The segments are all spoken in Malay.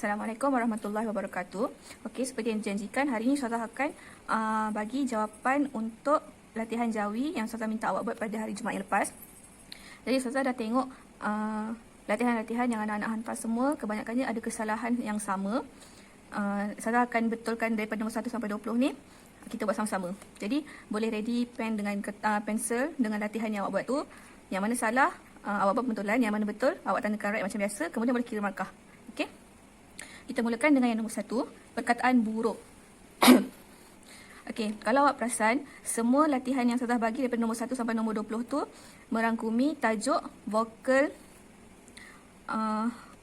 Assalamualaikum warahmatullahi wabarakatuh. Okey, seperti yang dijanjikan, hari ini Ustazah akan bagi jawapan untuk latihan jawi yang Ustazah minta awak buat pada hari Jumaat yang lepas. Jadi Ustazah dah tengok latihan-latihan yang anak-anak hantar semua, kebanyakannya ada kesalahan yang sama. Ustazah akan betulkan daripada nombor 1 sampai 20 ni. Kita buat sama-sama. Jadi boleh ready pen dengan pensel dengan latihan yang awak buat tu. Yang mana salah, awak buat pembetulan. Yang mana betul, awak tandakan right macam biasa. Kemudian boleh kira markah. Okey. Kita mulakan dengan yang nombor 1, perkataan buruk. Okey, kalau awak perasan, semua latihan yang saya bagi daripada nombor 1 sampai nombor 20 tu merangkumi tajuk vokal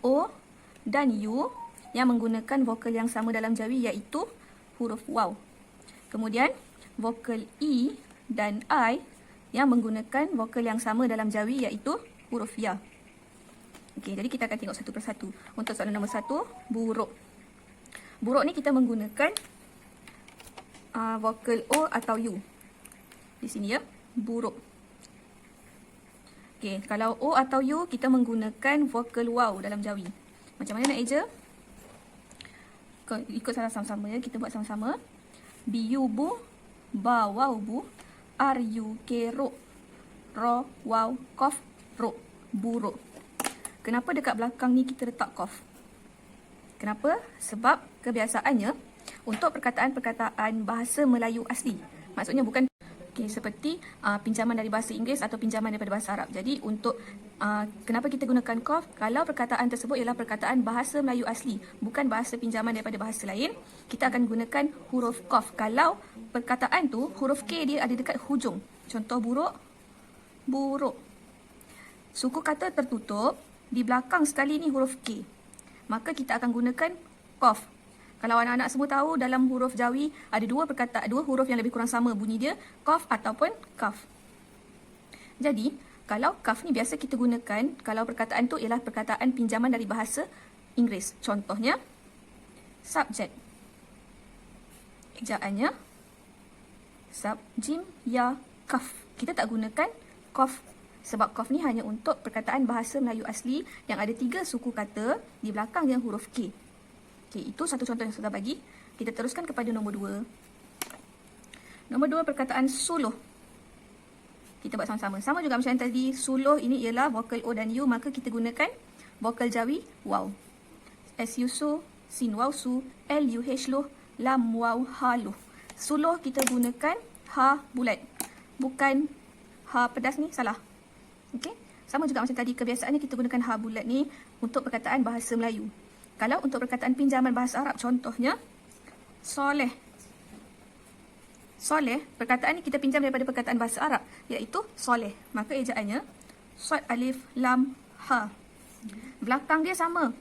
O dan U yang menggunakan vokal yang sama dalam jawi, iaitu huruf waw. Kemudian vokal E dan I yang menggunakan vokal yang sama dalam jawi, iaitu huruf ya. Okey, jadi kita akan tengok satu persatu. Untuk soalan nombor 1, buruk. Buruk ni kita menggunakan vokal O atau U. Di sini ya, buruk. Okey, kalau O atau U kita menggunakan vokal waw dalam jawi. Macam mana nak eja? Ikut salah sama-sama ya, kita buat sama-sama. Bu bu, ba waw bu, ru ke ro, ro waw kof ro, buruk. Kenapa dekat belakang ni kita letak kof? Kenapa? Sebab kebiasaannya untuk perkataan-perkataan bahasa Melayu asli. Maksudnya bukan seperti pinjaman dari bahasa Inggeris atau pinjaman daripada bahasa Arab. Jadi untuk kenapa kita gunakan kof? Kalau perkataan tersebut ialah perkataan bahasa Melayu asli, bukan bahasa pinjaman daripada bahasa lain, kita akan gunakan huruf kof. Kalau perkataan tu huruf K dia ada dekat hujung. Contoh buruk, buruk. Suku kata tertutup, di belakang sekali ni huruf K, maka kita akan gunakan kof. Kalau anak-anak semua tahu, dalam huruf jawi ada dua huruf yang lebih kurang sama bunyi dia, kof ataupun kaf. Jadi kalau kaf ni biasa kita gunakan kalau perkataan tu ialah perkataan pinjaman dari bahasa Inggeris. Contohnya subject, ejaannya sub jim ya kaf. Kita tak gunakan kof sebab kof ni hanya untuk perkataan bahasa Melayu asli yang ada 3 suku kata, di belakang yang huruf K. Okey, itu satu contoh yang sudah bagi. Kita teruskan kepada nombor 2. Nombor 2, perkataan suluh. Kita buat sama-sama. Sama juga macam yang tadi, suluh ini ialah vokal O dan U, maka kita gunakan vokal jawi waw. S-U su, sin waw su, L-U-H luh, lam waw ha luh. Suluh kita gunakan ha bulat. Bukan ha pedas ni, salah. Okey, sama juga macam tadi, kebiasaannya kita gunakan ha bulat ni untuk perkataan bahasa Melayu. Kalau untuk perkataan pinjaman bahasa Arab, contohnya soleh. Soleh, perkataan ni kita pinjam daripada perkataan bahasa Arab, iaitu soleh. Maka ejaannya sad alif lam ha. Belakang dia sama.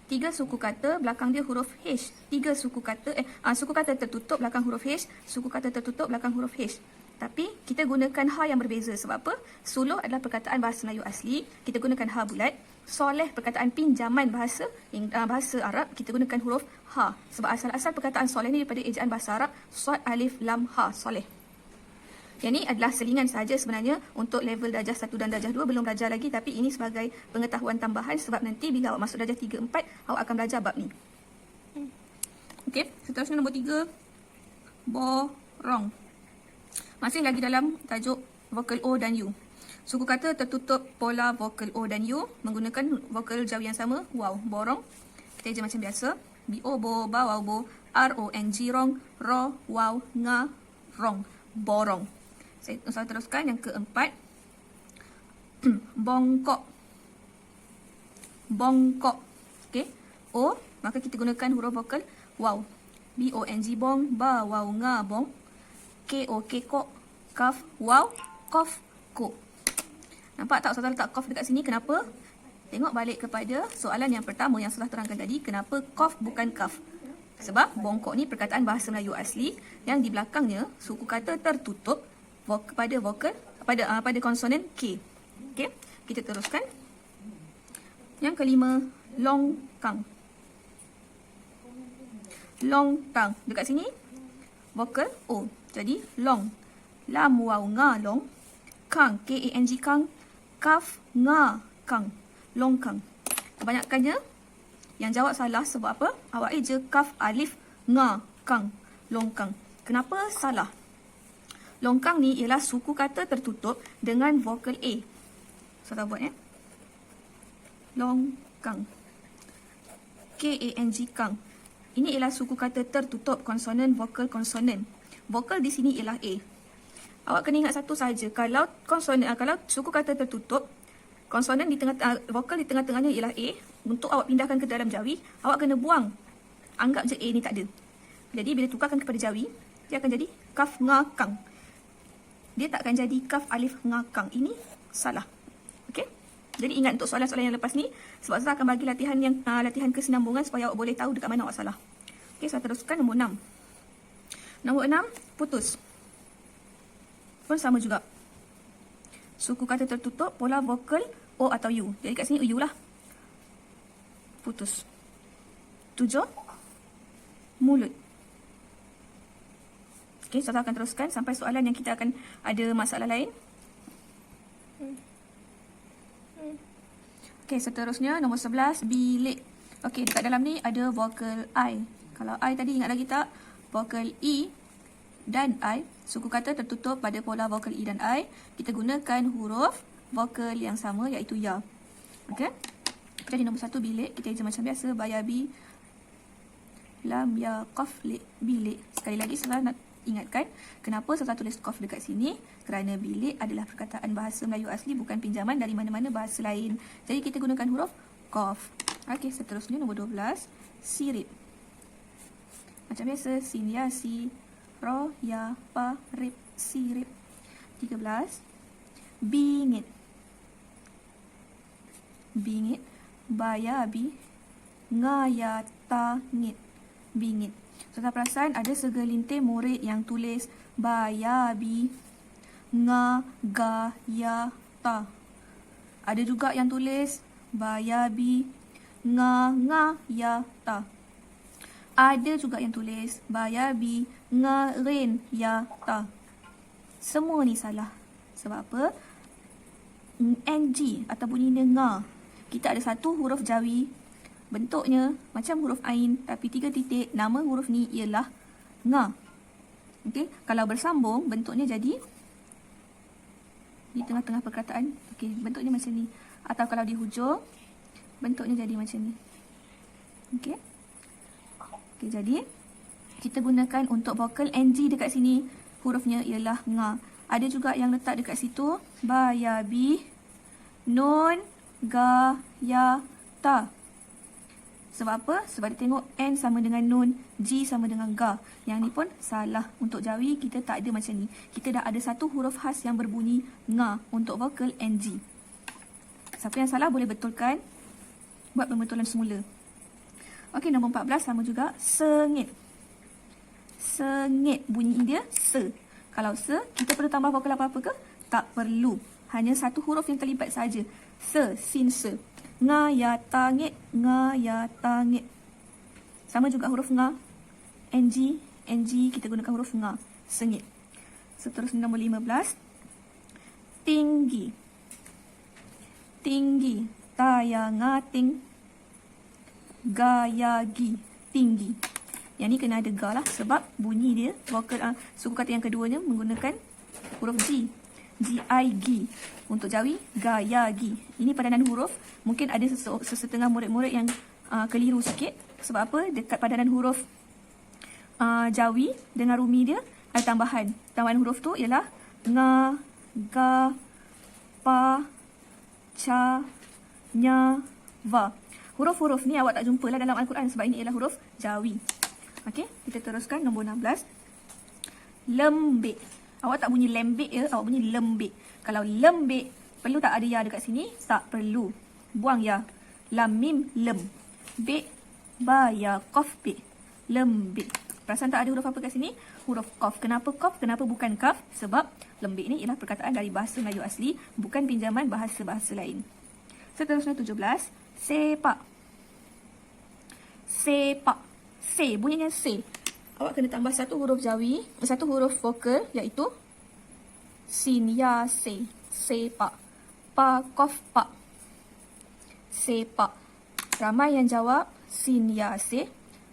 3 suku kata, belakang dia huruf H. 3 suku kata, suku kata tertutup belakang huruf H, suku kata tertutup belakang huruf H. Tapi kita gunakan ha yang berbeza. Sebab apa? Suluh adalah perkataan bahasa Melayu asli, kita gunakan ha bulat. Soleh, perkataan pinjaman bahasa Arab, kita gunakan huruf ha. Sebab asal-asal perkataan soleh ni daripada ejaan bahasa Arab, sad alif lam ha, soleh. Yang ni adalah selingan saja sebenarnya untuk level darjah 1 dan darjah 2, belum belajar lagi, tapi ini sebagai pengetahuan tambahan sebab nanti bila awak masuk darjah 3, 4, awak akan belajar bab ni. Okey, seterusnya nombor 3, borong. Masih lagi dalam tajuk vokal O dan U. Suku kata tertutup pola vokal O dan U menggunakan vokal jawi yang sama, waw, borong. Kita eja macam biasa. B-O, bo, ba, waw, bo, R-O-N-G, rong, ro, waw, nga, rong, borong. Saya teruskan yang keempat. Bongkok. Bongkok. Okey. O, maka kita gunakan huruf vokal waw. B-O-N-G, bong, ba, waw, nga, bong. K-O, kekok, kaf, waw, kof, ko. Nampak tak Ustazah letak kof dekat sini? Kenapa? Tengok balik kepada soalan yang pertama yang Ustazah terangkan tadi. Kenapa kof bukan kaf? Sebab bongkok ni perkataan bahasa Melayu asli yang di belakangnya suku kata tertutup pada konsonan K. Okey, kita teruskan. Yang kelima, longkang. Longkang. Dekat sini vokal O. Jadi long. Lam waw nga long. Kang, K-A-N-G, kang. Kaf nga kang. Longkang. Kebanyakannya Yang jawab salah sebab apa? Awak je kaf, alif, nga, kang. Longkang. Kenapa salah? Longkang ni ialah suku kata tertutup dengan vokal A. Saya buat ya. Longkang. K-A-N-G, kang. Ini ialah suku kata tertutup, konsonan, vokal, konsonan. Vokal di sini ialah A. Awak kena ingat satu saja. Kalau konsonan, kalau suku kata tertutup, konsonan di tengah, vokal di tengah-tengahnya ialah A. Untuk awak pindahkan ke dalam jawi, awak kena buang. Anggap je A ni tak ada. Jadi bila tukarkan kepada jawi, dia akan jadi kaf, nga, kang. Dia tak akan jadi kaf, alif, nga, kang. Ini salah. Okey? Jadi ingat untuk soalan-soalan yang lepas ni, sebab saya akan bagi latihan yang latihan kesinambungan supaya awak boleh tahu dekat mana awak salah. Okey, saya teruskan nombor 6. Nombor 6, putus. Pun sama juga. Suku kata tertutup, pola vokal O atau U. Jadi kat sini U lah. Putus. 7, mulut. Okey, saya akan teruskan sampai soalan yang kita akan ada masalah lain. Okey, seterusnya nombor 11, bilik. Okey, dekat dalam ni ada vokal I. Kalau I tadi ingat lagi tak? Vokal I dan I, suku kata tertutup pada pola vokal I dan I, kita gunakan huruf vokal yang sama iaitu ya. Okey? Jadi nombor 1, bilik. Kita eja macam biasa, bayabi, lam, ya, qaf, li, bilik. Sekali lagi saya nak ingatkan kenapa saya tulis qaf dekat sini, kerana bilik adalah perkataan bahasa Melayu asli, bukan pinjaman dari mana-mana bahasa lain. Jadi kita gunakan huruf qaf. Okey, seterusnya nombor 12, sirip. Macam biasa, sin, ya, si, ro, ya, pa, rip, sirip. 13, bingit. Bingit, bayabi, ngayatangit. Bingit. Saudara perasan ada segelintir murid yang tulis bayabi, nga, ga, ya, ta. Ada juga yang tulis bayabi, nga, ya, ta. Ada juga yang tulis bayabi, nga, ren, ya, ta. Semua ni salah. Sebab apa? NG atau bunyinya nga. Kita ada satu huruf jawi, bentuknya macam huruf ain tapi 3 titik. Nama huruf ni ialah nga. Okey, kalau bersambung bentuknya jadi di tengah-tengah perkataan. Okey, bentuknya macam ni. Atau kalau di hujung bentuknya jadi macam ni. Okey. Okey, jadi kita gunakan untuk vokal NG dekat sini, hurufnya ialah nga. Ada juga yang letak dekat situ bayabi, nun, ga, ya, ta. Sebab apa? Sebab dia tengok N sama dengan nun, G sama dengan ga. Yang ni pun salah. Untuk jawi kita tak ada macam ni. Kita dah ada satu huruf khas yang berbunyi nga untuk vokal NG. Siapa yang salah boleh betulkan. Buat pembetulan semula. Okey, nombor 14 sama juga. Sengit. Sengit. Bunyi dia se. Kalau se, kita perlu tambah vokal apa-apa ke? Tak perlu. Hanya satu huruf yang terlibat saja. Se, sin, se. Nga, ya, tangit. Nga, ya, tangit. Sama juga huruf nga. NG, NG, kita gunakan huruf nga. Sengit. Seterusnya nombor 15. Tinggi. Tinggi. Taya, ngating. Gayagi. Tinggi. Yang ni kena ada ga lah. Sebab bunyi dia, vokal suku kata yang keduanya menggunakan huruf G. G-I-G. Untuk jawi, gayagi. Ini padanan huruf. Mungkin ada sesetengah murid-murid yang keliru sikit. Sebab apa? Dekat padanan huruf jawi dengan rumi dia ada tambahan. Tambahan huruf tu ialah nga, ga, pa, cha, nya, va. Huruf-huruf ni awak tak jumpalah dalam Al-Quran sebab ini ialah huruf jawi. Okey, kita teruskan nombor 16. Lembik. Awak tak bunyi lembik ya, awak bunyi lembik. Kalau lembik, perlu tak ada ya dekat sini? Tak perlu. Buang ya. Lam, mim, lem. Bik, ba, ya, qaf, bik. Lembik. Perasan tak ada huruf apa kat sini? Huruf qaf. Kenapa qaf? Kenapa bukan kaf? Sebab lembik ni ialah perkataan dari bahasa Melayu asli, bukan pinjaman bahasa-bahasa lain. Seterusnya 17. Sepak. Sepak. Se, bunyinya se. Awak kena tambah satu huruf jawi, satu huruf vokal iaitu sin, ya, se. Sepak. Pa, qaf, pa. Sepak. Ramai yang jawab sin ya se,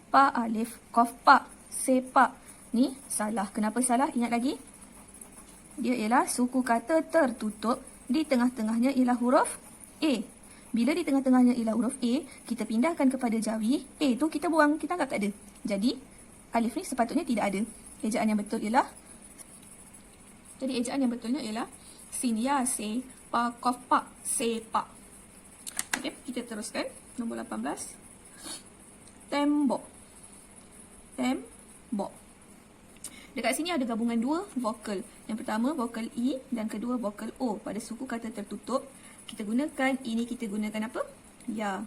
pa alif qaf pa, sepak. Ni salah. Kenapa salah? Ingat lagi. Dia ialah suku kata tertutup. Di tengah-tengahnya ialah huruf A. Bila di tengah-tengahnya ialah huruf A, kita pindahkan kepada jawi. A tu kita buang, kita anggap tak ada. Jadi, alif ni sepatutnya tidak ada. Ejaan yang betul ialah sin ya se, pa qaf pa, sepak. Okey, kita teruskan. Nombor 18. Tembok. Tembok. Dekat sini ada gabungan dua vokal. Yang pertama vokal I dan kedua vokal O. Pada suku kata tertutup, kita gunakan I ni kita gunakan apa? Ya.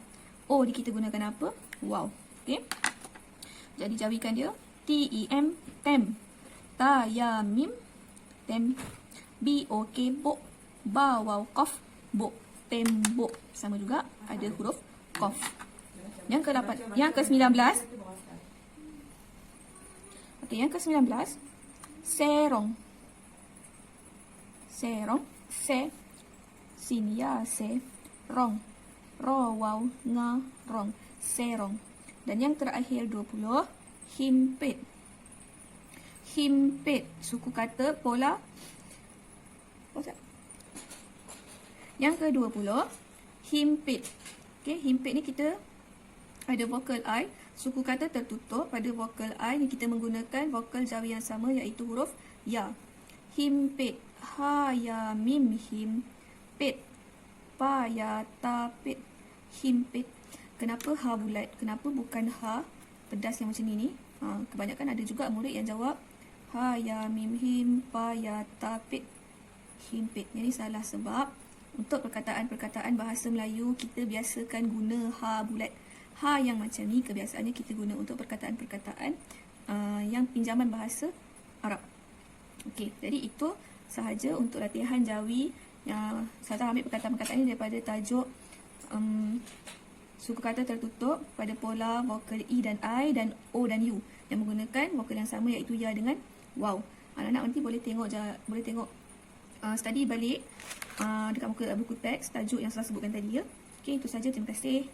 O ni kita gunakan apa? Wow. Okey. Jadi jawikan dia T-E-M, tem. Ta, ya, mim, tem. B-O-K, bok. Ba, waw, qaf, bok. Tembok. Sama juga ada huruf qaf. Yang ke-19. Okey, yang ke-19. Serong. Serong. Se. Sin, ya, se. Rong. Ro, waw, nga, rong. Serong. Dan yang terakhir 20. Himpit. Himpit. Suku kata pola. Yang ke-20. Himpit. Okey, himpit ni kita ada vokal I. Suku kata tertutup. Pada vokal I ni kita menggunakan vokal jawi yang sama iaitu huruf ya. Himpit. Ha, ya, mim, him, pit. Pa, ya, ta, pit. Himpit. Kenapa ha bulat? Kenapa bukan ha pedas yang macam ni? Kebanyakan ada juga murid yang jawab ha, ya, mim, him, pa, ya, ta, pit. Himpit. Ini salah sebab untuk perkataan-perkataan bahasa Melayu kita biasakan guna ha bulat. Ha yang macam ni kebiasaannya kita guna untuk perkataan-perkataan yang pinjaman bahasa Arab. Okey, jadi itu sahaja untuk latihan jawi. Saya ambil perkataan-perkataan ini daripada tajuk suku kata tertutup pada pola vokal I dan I dan O dan U yang menggunakan vokal yang sama iaitu ya dengan waw. Anak-anak nanti boleh tengok study balik dekat muka buku teks tajuk yang saya sebutkan tadi ya. Okey, itu saja. Terima kasih.